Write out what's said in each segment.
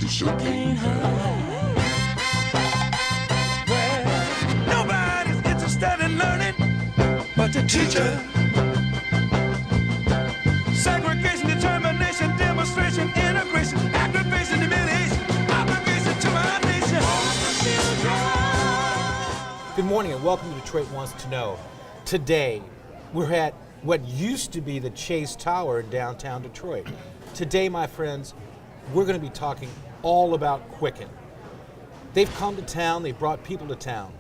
sure can't hide. Well, nobody's interested in learning but the teacher. Segregation, determination, demonstration, integration, aggravation, humiliation, obligation to our nation. Good morning and welcome to Detroit Wants to Know. Today, we're at what used to be the Chase Tower in downtown Detroit. Today, my friends, we're going to be talking all about Quicken. They've come to town, they've brought people to town,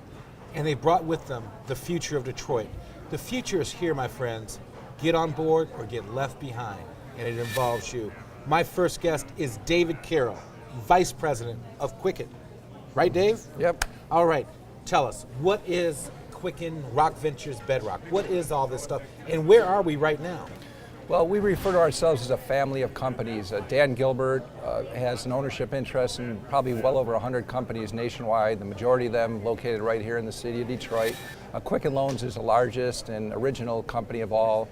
and they've brought with them the future of Detroit. The future is here, my friends. Get on board or get left behind, and it involves you. My first guest is David Carroll, Vice President of Quicken. Right, Dave? Yep. All right, tell us, what is Quicken, Rock Ventures, Bedrock? What is all this stuff, and where are we right now? Well, we refer to ourselves as a family of companies. Dan Gilbert has an ownership interest in probably well over 100 companies nationwide, the majority of them located right here in the city of Detroit. Quicken Loans is the largest and original company of all.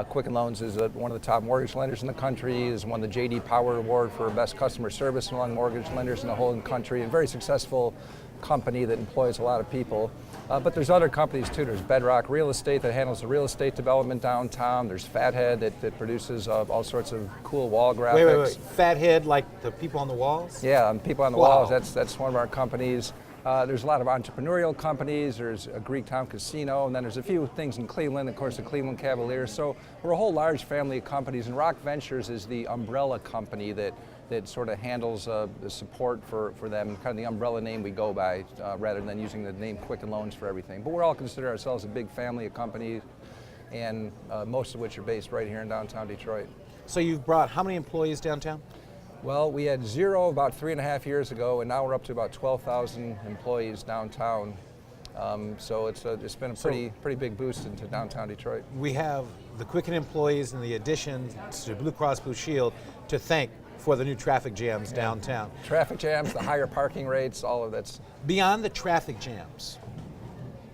Quicken Loans is one of the top mortgage lenders in the country, is won the J.D. Power Award for best customer service among mortgage lenders in the whole country, and very successful company that employs a lot of people. But there's other companies too. There's Bedrock Real Estate that handles the real estate development downtown. There's Fathead that produces all sorts of cool wall graphics. Wait. Fathead, like the people on the walls? Yeah, people on the Wow. walls, that's one of our companies. There's a lot of entrepreneurial companies. There's a Greektown Casino, and then there's a few things in Cleveland, of course, the Cleveland Cavaliers. So we're a whole large family of companies, and Rock Ventures is the umbrella company that sort of handles the support for them, kind of the umbrella name we go by, rather than using the name Quicken Loans for everything. But we're all consider ourselves a big family of companies, and most of which are based right here in downtown Detroit. So you've brought how many employees downtown? Well, we had 0 about 3.5 years ago, and now we're up to about 12,000 employees downtown. So it's been a pretty big boost into downtown Detroit. We have the Quicken employees and the addition to Blue Cross Blue Shield to thank for the new traffic jams downtown. Traffic jams, the higher parking rates, all of that's. Beyond the traffic jams,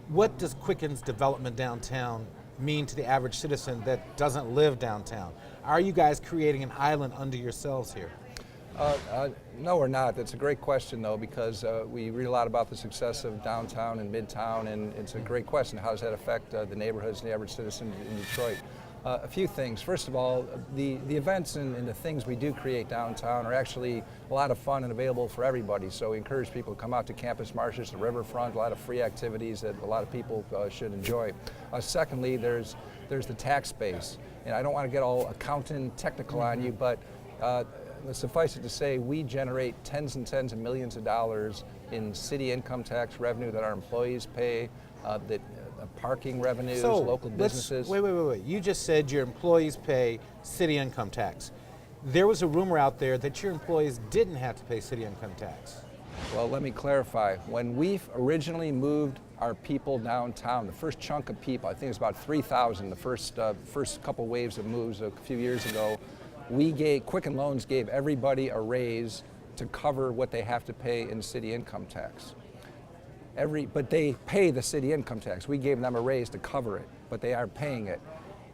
what does Quicken's development downtown mean to the average citizen that doesn't live downtown? Are you guys creating an island unto yourselves here? No, we're not. That's a great question, though, because we read a lot about the success of downtown and midtown, and it's a great question. How does that affect the neighborhoods and the average citizen in Detroit? A few things. First of all, the events and the things we do create downtown are actually a lot of fun and available for everybody. So we encourage people to come out to Campus Marshes, the riverfront, a lot of free activities that a lot of people should enjoy. Secondly, there's the tax base. And I don't want to get all accountant technical on you, but suffice it to say, we generate tens and tens of millions of dollars in city income tax revenue that our employees pay, parking revenues, local businesses. Wait. You just said your employees pay city income tax. There was a rumor out there that your employees didn't have to pay city income tax. Well, let me clarify. When we originally moved our people downtown, the first chunk of people, I think it was about 3,000, the first couple waves of moves a few years ago, Quicken Loans gave everybody a raise to cover what they have to pay in city income tax. But they pay the city income tax. We gave them a raise to cover it, but they aren't paying it.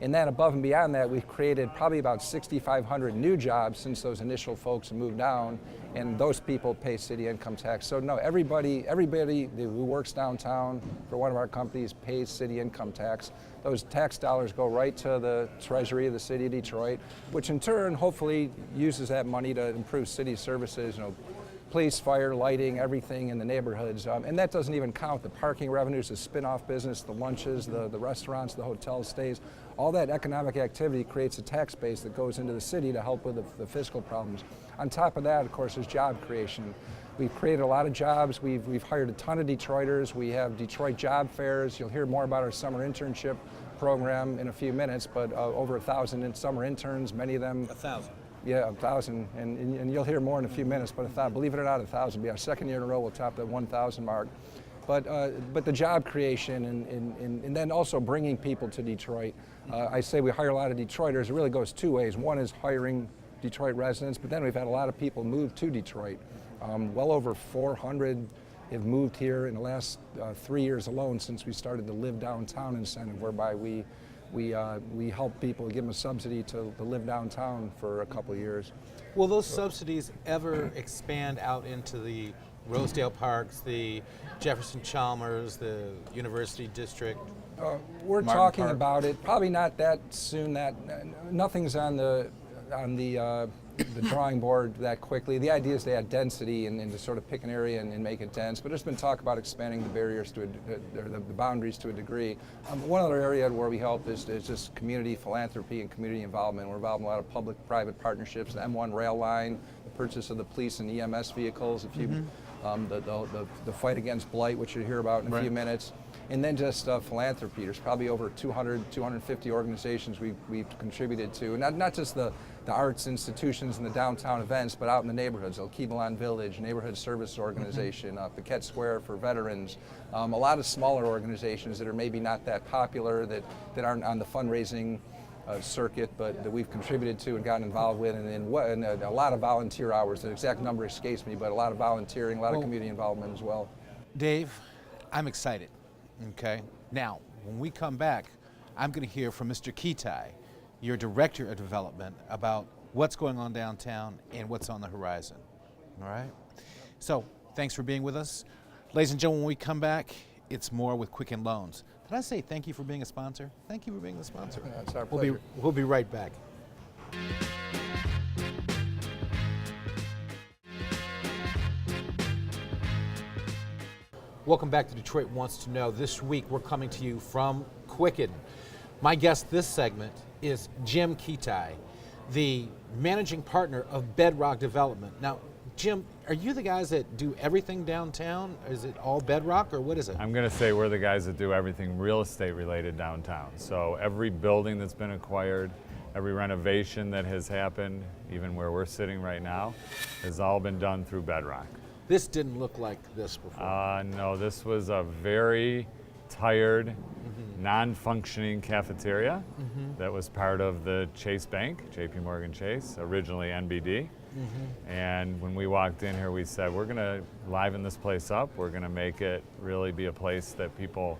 And then above and beyond that, we've created probably about 6,500 new jobs since those initial folks moved down, and those people pay city income tax. So no, everybody who works downtown for one of our companies pays city income tax. Those tax dollars go right to the treasury of the city of Detroit, which in turn hopefully uses that money to improve city services, police, fire, lighting, everything in the neighborhoods. And that doesn't even count the parking revenues, the spin-off business, the lunches, the restaurants, the hotel stays. All that economic activity creates a tax base that goes into the city to help with the fiscal problems. On top of that, of course, is job creation. We've created a lot of jobs. We've hired a ton of Detroiters. We have Detroit job fairs. You'll hear more about our summer internship program in a few minutes, but over 1,000 summer interns, many of them. 1,000. Yeah, 1,000, and you'll hear more in a few minutes, but believe it or not, 1,000 will be our second year in a row, we'll top the 1,000 mark. But the job creation and then also bringing people to Detroit. I say we hire a lot of Detroiters. It really goes two ways. One is hiring Detroit residents, but then we've had a lot of people move to Detroit. Well over 400 have moved here in the last 3 years alone since we started the Live Downtown incentive, whereby we we help people, give them a subsidy to live downtown for a couple of years. Will those subsidies ever expand out into the Rosedale Parks, the Jefferson Chalmers, the University District? We're Martin talking Park. about it. Probably not that soon. Nothing's on the drawing board that quickly. The idea is to add density and to sort of pick an area and make it dense. But there's been talk about expanding the barriers to the boundaries to a degree. One other area where we help is just community philanthropy and community involvement. We're involved in a lot of public-private partnerships. The M1 rail line, the purchase of the police and EMS vehicles. If you the fight against blight, which you'll hear about in a few minutes. And then just philanthropy. There's probably over 200, 250 organizations we've contributed to. Not just the arts institutions and the downtown events, but out in the neighborhoods. El Quibelan Village, Neighborhood Service Organization, Paquette Square for veterans. A lot of smaller organizations that are maybe not that popular, that aren't on the fundraising circuit, but that we've contributed to and gotten involved with, and a lot of volunteer hours. The exact number escapes me, but a lot of volunteering, a lot of community involvement as well. Dave, I'm excited. Okay. Now, when we come back, I'm going to hear from Mr. Kitai, your Director of Development, about what's going on downtown and what's on the horizon. All right? So, thanks for being with us. Ladies and gentlemen, when we come back, it's more with Quicken Loans. Did I say thank you for being a sponsor? Thank you for being a sponsor. It's our pleasure. We'll be right back. Welcome back to Detroit Wants to Know. This week we're coming to you from Quicken. My guest this segment is Jim Kitai, the managing partner of Bedrock Development. Now, Jim, are you the guys that do everything downtown? Is it all Bedrock, or what is it? I'm going to say we're the guys that do everything real estate related downtown. So every building that's been acquired, every renovation that has happened, even where we're sitting right now, has all been done through Bedrock. This didn't look like this before. No, this was a very tired, non-functioning cafeteria that was part of the Chase Bank, JP Morgan Chase, originally NBD. And when we walked in here, we said, we're going to liven this place up. We're going to make it really be a place that people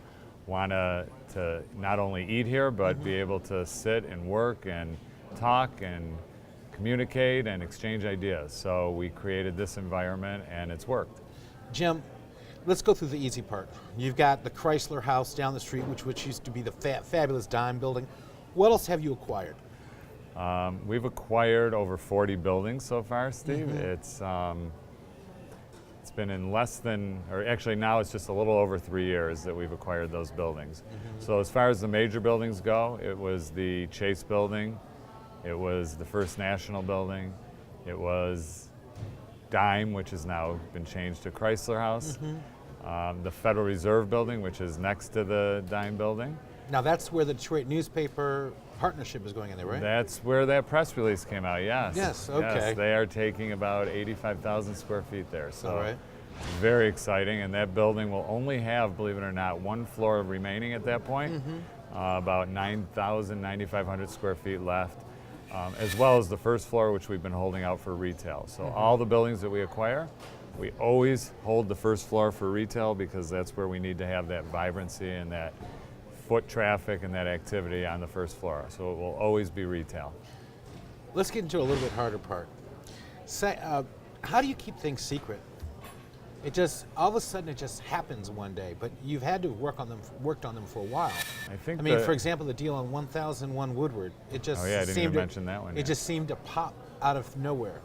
want to not only eat here, but be able to sit and work and talk and communicate and exchange ideas. So we created this environment, and it's worked. Jim, let's go through the easy part. You've got the Chrysler House down the street, which used to be the fabulous Dime building. What else have you acquired? We've acquired over 40 buildings so far, Steve. It's been in less than, or actually now it's just a little over 3 years that we've acquired those buildings. So as far as the major buildings go, it was the Chase building, it was the First National building, it was Dime, which has now been changed to Chrysler House, the Federal Reserve building, which is next to the Dime building. Now that's where the Detroit newspaper partnership is going in there, right? That's where that press release came out, yes. Yes, okay. Yes, they are taking about 85,000 square feet there. So all right. very exciting, and that building will only have, believe it or not, one floor remaining at that point, about 9,000, 9,500 square feet left, as well as the first floor, which we've been holding out for retail. So all the buildings that we acquire, we always hold the first floor for retail because that's where we need to have that vibrancy and that foot traffic and that activity on the first floor. So it will always be retail. Let's get into a little bit harder part. Say, how do you keep things secret? It just, all of a sudden it just happens one day, but you've had to worked on them for a while. I mean, for example, the deal on 1001 Woodward, it just Oh yeah, I didn't seemed even to, mention that one it yet. just seemed to pop out of nowhere.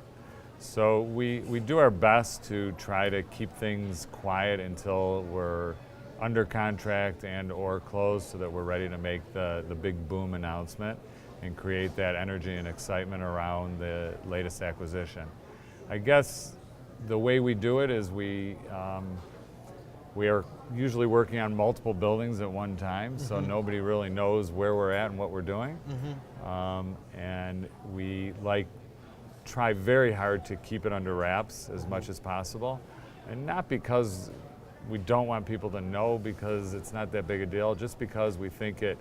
So we do our best to try to keep things quiet until we're under contract and or closed so that we're ready to make the big boom announcement and create that energy and excitement around the latest acquisition. I guess the way we do it is we are usually working on multiple buildings at one time, so nobody really knows where we're at and what we're doing. And we try very hard to keep it under wraps as much as possible, and not because we don't want people to know, because it's not that big a deal, just because we think it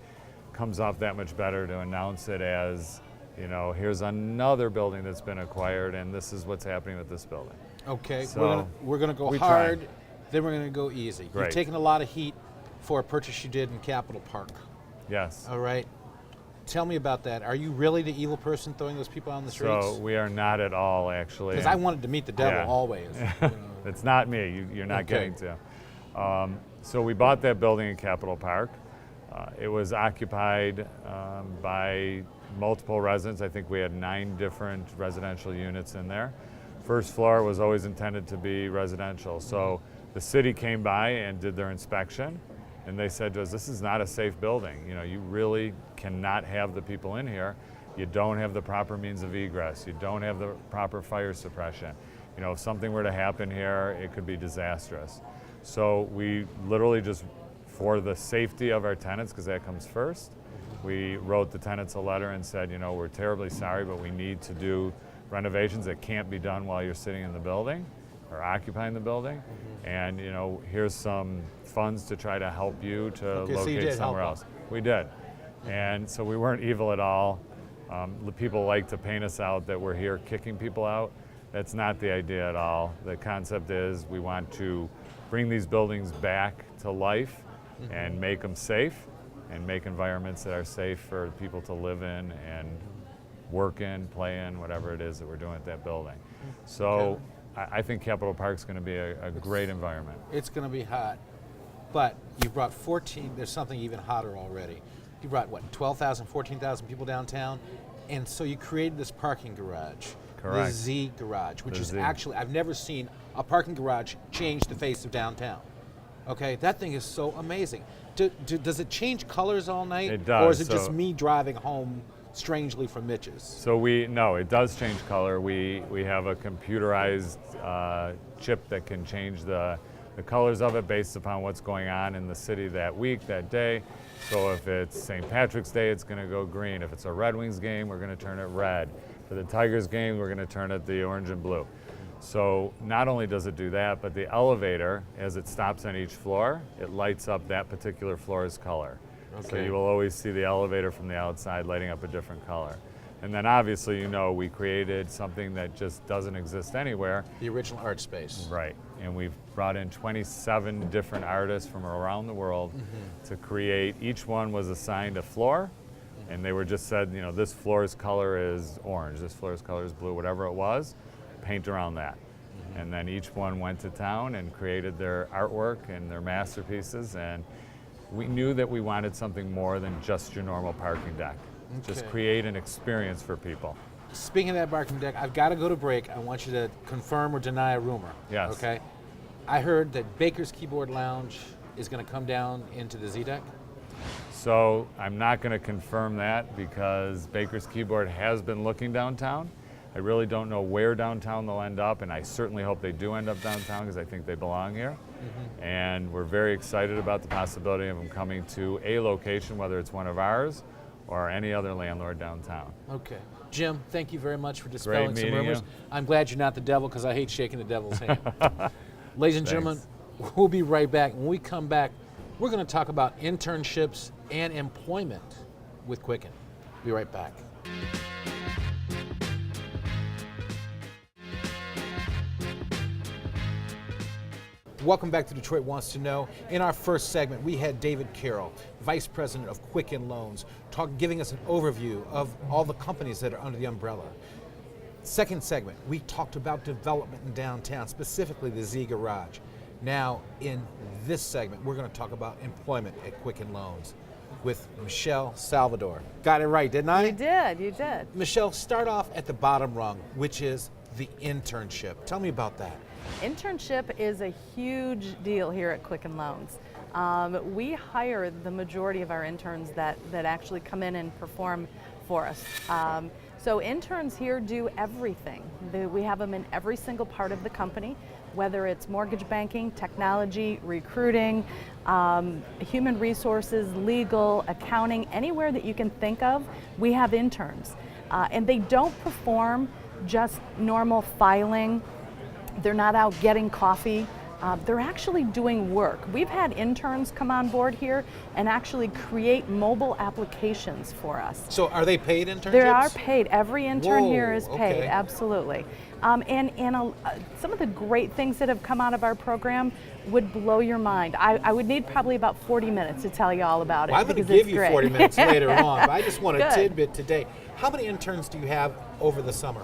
comes off that much better to announce it as, you know, here's another building that's been acquired and this is what's happening with this building. Okay, So we're gonna go we hard, try. then we're gonna go easy. Right. You've taken a lot of heat for a purchase you did in Capitol Park. Yes. All right. Tell me about that. Are you really the evil person throwing those people out on the streets? So we are not at all, actually. Because I wanted to meet the devil Yeah. always. You know. It's not me. You're not Okay. getting to. So we bought that building in Capitol Park. It was occupied by multiple residents. I think we had 9 different residential units in there. First floor was always intended to be residential. So the city came by and did their inspection, and they said to us, this is not a safe building. You know, you really cannot have the people in here. You don't have the proper means of egress. You don't have the proper fire suppression. You know, if something were to happen here, it could be disastrous. So we literally just, for the safety of our tenants, because that comes first, we wrote the tenants a letter and said, you know, we're terribly sorry, but we need to do renovations that can't be done while you're sitting in the building or occupying the building. And, you know, here's some funds to try to help you to Okay, so you locate did somewhere help else. We did. And so we weren't evil at all. The people like to paint us out that we're here kicking people out. That's not the idea at all. The concept is we want to bring these buildings back to life and make them safe and make environments that are safe for people to live in and work in, play in, whatever it is that we're doing at that building. So I think Capitol Park's going to be a great environment. It's going to be hot. But you brought 14, there's something even hotter already. You brought, what, 12,000, 14,000 people downtown? And so you created this parking garage. Correct. The Z Garage, which The is Z. actually, I've never seen a parking garage change the face of downtown. Okay, that thing is so amazing. Does it change colors all night? It does, Or is it just so- me driving home strangely from Mitch's? So no, it does change color. We have a computerized chip that can change the colors of it based upon what's going on in the city that week, that day. So if it's St. Patrick's Day, it's going to go green. If it's a Red Wings game, we're going to turn it red. For the Tigers game, we're going to turn it the orange and blue. So not only does it do that, but the elevator, as it stops on each floor, it lights up that particular floor's color. So Okay. you will always see the elevator from the outside lighting up a different color. And then obviously, you know, we created something that just doesn't exist anywhere. The original art space. Right. And we've brought in 27 different artists from around the world to create. Each one was assigned a floor, and they were just said, you know, this floor's color is orange, this floor's color is blue, whatever it was, paint around that. And then each one went to town and created their artwork and their masterpieces. And we knew that we wanted something more than just your normal parking deck. Just Okay. create an experience for people. Speaking of that parking deck, I've got to go to break. I want you to confirm or deny a rumor. Yes. Okay. I heard that Baker's Keyboard Lounge is going to come down into the Z deck. So I'm not going to confirm that because Baker's Keyboard has been looking downtown. I really don't know where downtown they'll end up, and I certainly hope they do end up downtown because I think they belong here. And we're very excited about the possibility of them coming to a location, whether it's one of ours or any other landlord downtown. Okay. Jim, thank you very much for dispelling some meeting rumors. you. I'm glad you're not the devil because I hate shaking the devil's hand. Ladies and gentlemen, Thanks. we'll be right back. When we come back, we're going to talk about internships and employment with Quicken. Be right back. Welcome back to Detroit Wants to Know. In our first segment, we had David Carroll, Vice President of Quicken Loans, giving us an overview of all the companies that are under the umbrella. Second segment, we talked about development in downtown, specifically the Z Garage. Now, in this segment, we're going to talk about employment at Quicken Loans with Michelle Salvador. Got it right, didn't I? You did. Michelle, start off at the bottom rung, which is the internship. Tell me about that. Internship is a huge deal here at Quicken Loans. We hire the majority of our interns that actually come in and perform for us. So interns here do everything. We have them in every single part of the company, whether it's mortgage banking, technology, recruiting, human resources, legal, accounting, anywhere that you can think of, we have interns. And they don't perform just normal filing. They're not out getting coffee. they're actually doing work. We've had interns come on board here and actually create mobile applications for us. So are they paid internships? They are paid. Every intern Whoa, here is paid, okay. absolutely. And some of the great things that have come out of our program would blow your mind. I would need probably about 40 minutes to tell you all about it. Well, I'm going to because give it's you great. 40 minutes later on, but I just want a Good. tidbit today. How many interns do you have over the summer?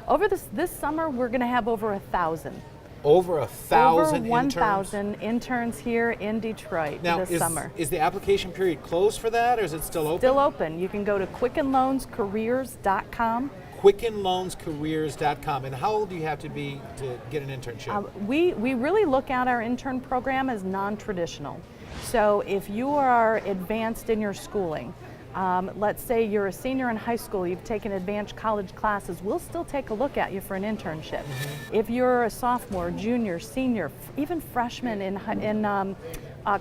Over this summer, we're going to have over 1,000. Over 1,000 Over interns? 1,000 interns here in Detroit Now, this summer. is the application period closed for that, or is it still open? Still open. You can go to quickenloanscareers.com. QuickenLoansCareers.com. And how old do you have to be to get an internship? We really look at our intern program as non-traditional. So if you are advanced in your schooling, let's say you're a senior in high school, you've taken advanced college classes, we'll still take a look at you for an internship. If you're a sophomore, junior, senior, even freshman in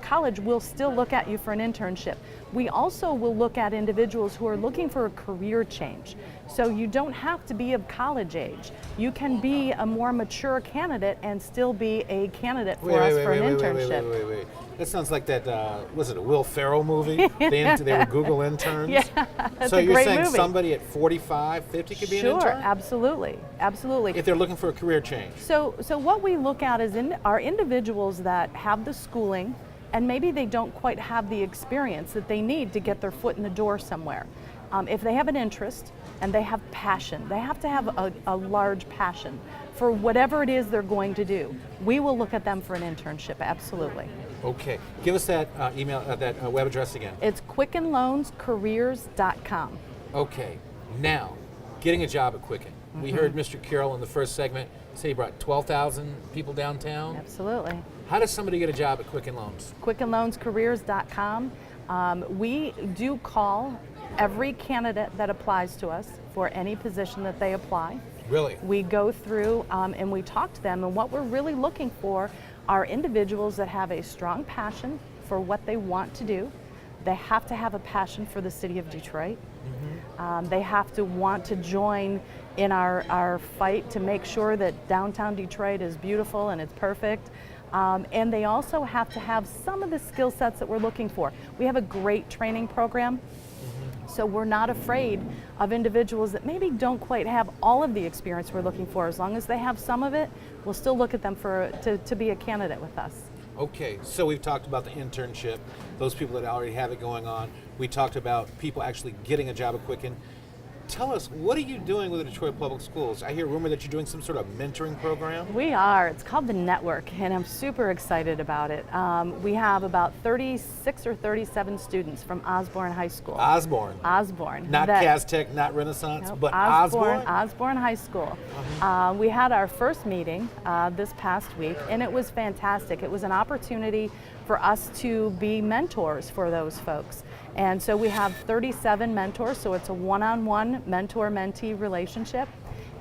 college, we'll still look at you for an internship. We also will look at individuals who are looking for a career change. So you don't have to be of college age. You can be a more mature candidate and still be a candidate for us for an internship. Wait. That sounds like that, was it a Will Ferrell movie? They were Google interns? Yeah, that's so a you're great saying movie. somebody at 45, 50 could be an Sure, intern? absolutely. If they're looking for a career change. So what we look at is are individuals that have the schooling and maybe they don't quite have the experience that they need to get their foot in the door somewhere. If they have an interest and they have passion, they have to have a large passion for whatever it is they're going to do. We will look at them for an internship, absolutely. Okay, give us that email, that web address again. It's quickenloanscareers.com. Okay, now, getting a job at Quicken. We heard Mr. Carroll in the first segment say he brought 12,000 people downtown. Absolutely. How does somebody get a job at Quicken Loans? quickenloanscareers.com. We do call every candidate that applies to us for any position that they apply. Really? We go through and we talk to them, and what we're really looking for are individuals that have a strong passion for what they want to do. They have to have a passion for the city of Detroit. They have to want to join in our fight to make sure that downtown Detroit is beautiful and it's perfect. And they also have to have some of the skill sets that we're looking for. We have a great training program, so we're not afraid of individuals that maybe don't quite have all of the experience we're looking for. As long as they have some of it, we'll still look at them to be a candidate with us. Okay, so we've talked about the internship, those people that already have it going on. We talked about people actually getting a job at Quicken. Tell us, what are you doing with the Detroit Public Schools? I hear rumor that you're doing some sort of mentoring program. We are. It's called The Network, and I'm super excited about it. We have about 36 or 37 students from Osborne High School. Osborne. Not Castech, not Renaissance, Nope, but Osborne? Osborne High School. We had our first meeting this past week, and it was fantastic. It was an opportunity for us to be mentors for those folks. And so we have 37 mentors, so it's a one-on-one mentor-mentee relationship.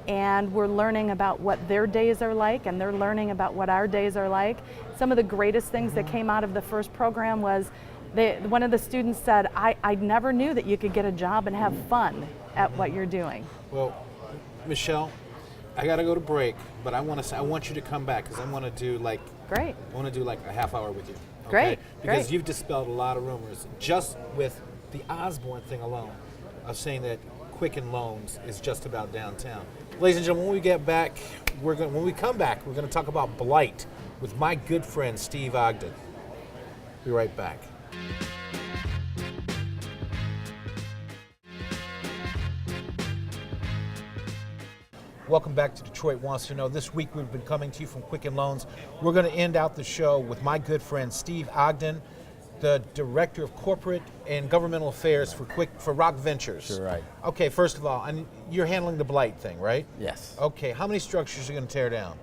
And we're learning about what their days are like, and they're learning about what our days are like. Some of the greatest things that came out of the first program was one of the students said, I never knew that you could get a job and have fun at what you're doing. Well, Michelle, I got to go to break, but I want you to come back because I want to do like Great. I want to do like a half hour with you. Great, Because great. you've dispelled a lot of rumors just with the Osborne thing alone of saying that Quicken Loans is just about downtown. Ladies and gentlemen, when we get back, when we come back, we're going to talk about blight with my good friend Steve Ogden. Be right back. Welcome back to Detroit Wants to Know. This week we've been coming to you from Quicken Loans. We're going to end out the show with my good friend Steve Ogden, the Director of Corporate and Governmental Affairs for Rock Ventures. Sure, right. Okay, first of all, you're handling the blight thing, right? Yes. Okay, how many structures are you going to tear down?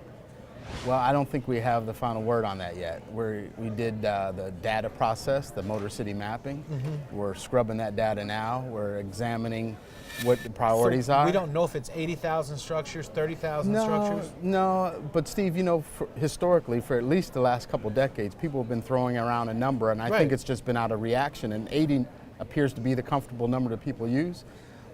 Well, I don't think we have the final word on that yet. We did the data process, the Motor City mapping. We're scrubbing that data now. We're examining what the priorities are. We don't know if it's 80,000 structures, 30,000 structures? No, but Steve, historically, for at least the last couple decades, people have been throwing around a number, and I think it's just been out of reaction, and 80 appears to be the comfortable number that people use.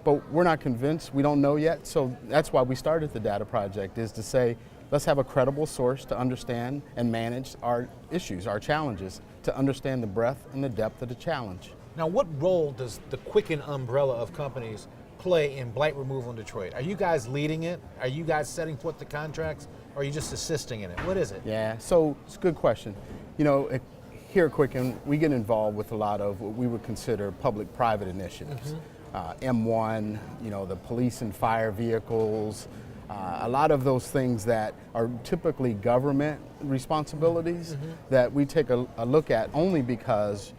but we're not convinced. We don't know yet. So that's why we started the data project, is to say, let's have a credible source to understand and manage our issues, our challenges, to understand the breadth and the depth of the challenge. Now, what role does the Quicken umbrella of companies play in blight removal in Detroit? Are you guys leading it? Are you guys setting forth the contracts? Or are you just assisting in it? What is it? Yeah, so it's a good question. You know, here at Quicken, we get involved with a lot of what we would consider public-private initiatives. M1, you know, the police and fire vehicles, a lot of those things that are typically government responsibilities that we take a look at only because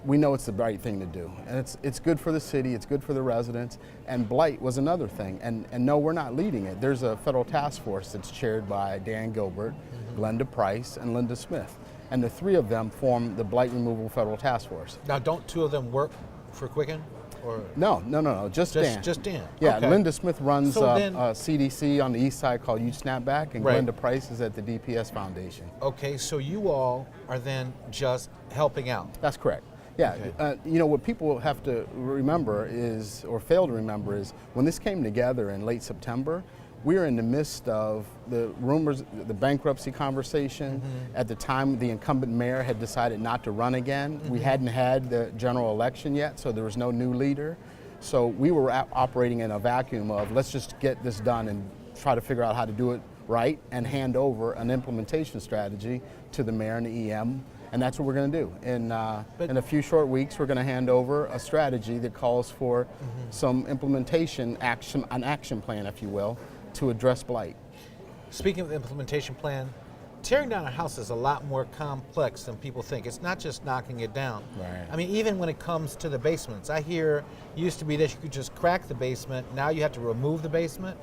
we know it's the right thing to do. And it's good for the city, it's good for the residents, and blight was another thing. And no, we're not leading it. There's a federal task force that's chaired by Dan Gilbert, Glenda Price, and Linda Smith. And the three of them form the Blight Removal Federal Task Force. Now, don't two of them work for Quicken? Or No, just Dan. Just Dan. Yeah, Okay. Linda Smith runs So then- CDC on the east side called Youth Snapback, and Right. Glenda Price is at the DPS Foundation. Okay, so you all are then just helping out. That's correct. Yeah, Okay. you know, what people have to remember is, or fail to remember is, when this came together in late September, we were in the midst of the rumors, the bankruptcy conversation. At the time, the incumbent mayor had decided not to run again. We hadn't had the general election yet, so there was no new leader. So we were operating in a vacuum of, let's just get this done and try to figure out how to do it right and hand over an implementation strategy to the mayor and the EM. And that's what we're going to do. In a few short weeks, we're going to hand over a strategy that calls for some implementation action, an action plan, if you will, to address blight. Speaking of the implementation plan, tearing down a house is a lot more complex than people think. It's not just knocking it down. Right. I mean, even when it comes to the basements, I hear it used to be that you could just crack the basement. Now you have to remove the basement.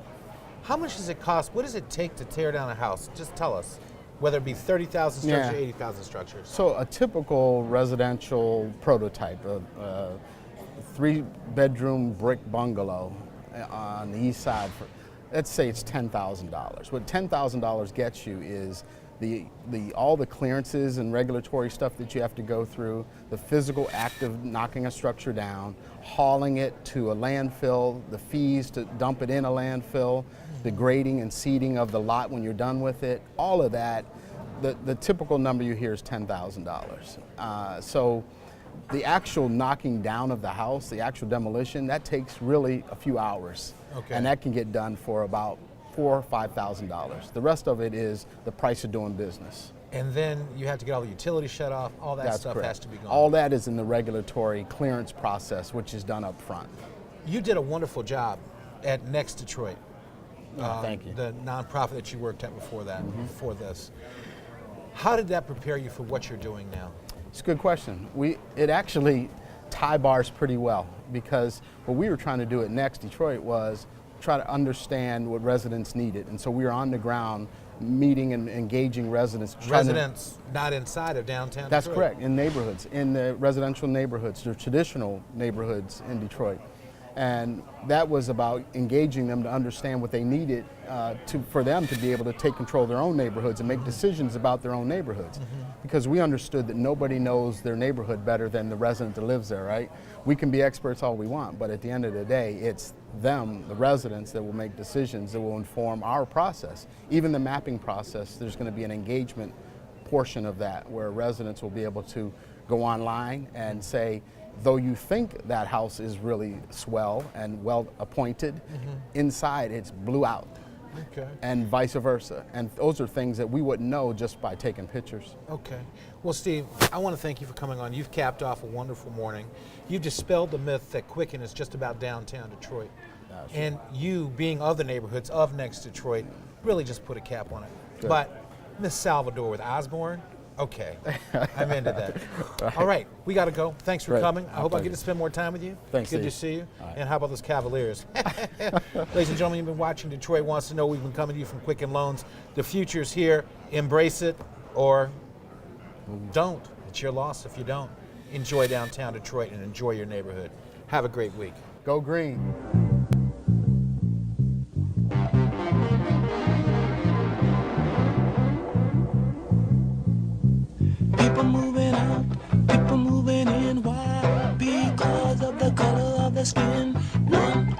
How much does it cost? What does it take to tear down a house? Just tell us, whether it be 30,000 structures or 80,000 structures. So a typical residential prototype, a 3-bedroom brick bungalow on the east side, let's say it's $10,000. What $10,000 gets you is all the clearances and regulatory stuff that you have to go through, the physical act of knocking a structure down, hauling it to a landfill, the fees to dump it in a landfill, the grading and seeding of the lot when you're done with it, all of that. The typical number you hear is $10,000. So the actual knocking down of the house, the actual demolition, that takes really a few hours. Okay. And that can get done for about $4,000 or $5,000. The rest of it is the price of doing business. And then you have to get all the utilities shut off. All that That's stuff correct. has to be gone. All that is in the regulatory clearance process, which is done up front. You did a wonderful job at Next Detroit. Thank you. The nonprofit that you worked at before that, before this. How did that prepare you for what you're doing now? It's a good question. It actually tie bars pretty well, because what we were trying to do at Next Detroit was try to understand what residents needed. And so we were on the ground meeting and engaging residents. Residents not inside of downtown That's Detroit. correct, in neighborhoods, in the residential neighborhoods, the traditional neighborhoods in Detroit. And that was about engaging them to understand what they needed for them to be able to take control of their own neighborhoods and make decisions about their own neighborhoods. Because we understood that nobody knows their neighborhood better than the resident that lives there, right? We can be experts all we want, but at the end of the day, it's them, the residents, that will make decisions that will inform our process. Even the mapping process, there's going to be an engagement portion of that where residents will be able to go online and say, though you think that house is really swell and well appointed, inside it's blew out. Okay. And vice versa. And those are things that we wouldn't know just by taking pictures. Okay. Well, Steve, I want to thank you for coming on. You've capped off a wonderful morning. You've dispelled the myth that Quicken is just about downtown Detroit. That's And you, being other neighborhoods of Next Detroit, really just put a cap on it. Good. But Miss Salvador with Osborne, okay, I'm into that. All right, we got to go. Thanks for Great. coming. I My hope I get pleasure. to spend more time with you. Thanks, Good to Steve. see you. All right. And how about those Cavaliers? Ladies and gentlemen, you've been watching Detroit Wants to Know. We've been coming to you from Quicken Loans. The future's here. Embrace it or don't. It's your loss if you don't. Enjoy downtown Detroit and enjoy your neighborhood. Have a great week. Go green. People moving out, people moving in. Why? Because of the color of the skin. One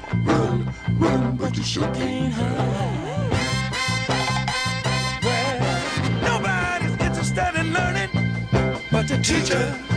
you sure can't hide. Well, nobody's interested in learning but the teacher.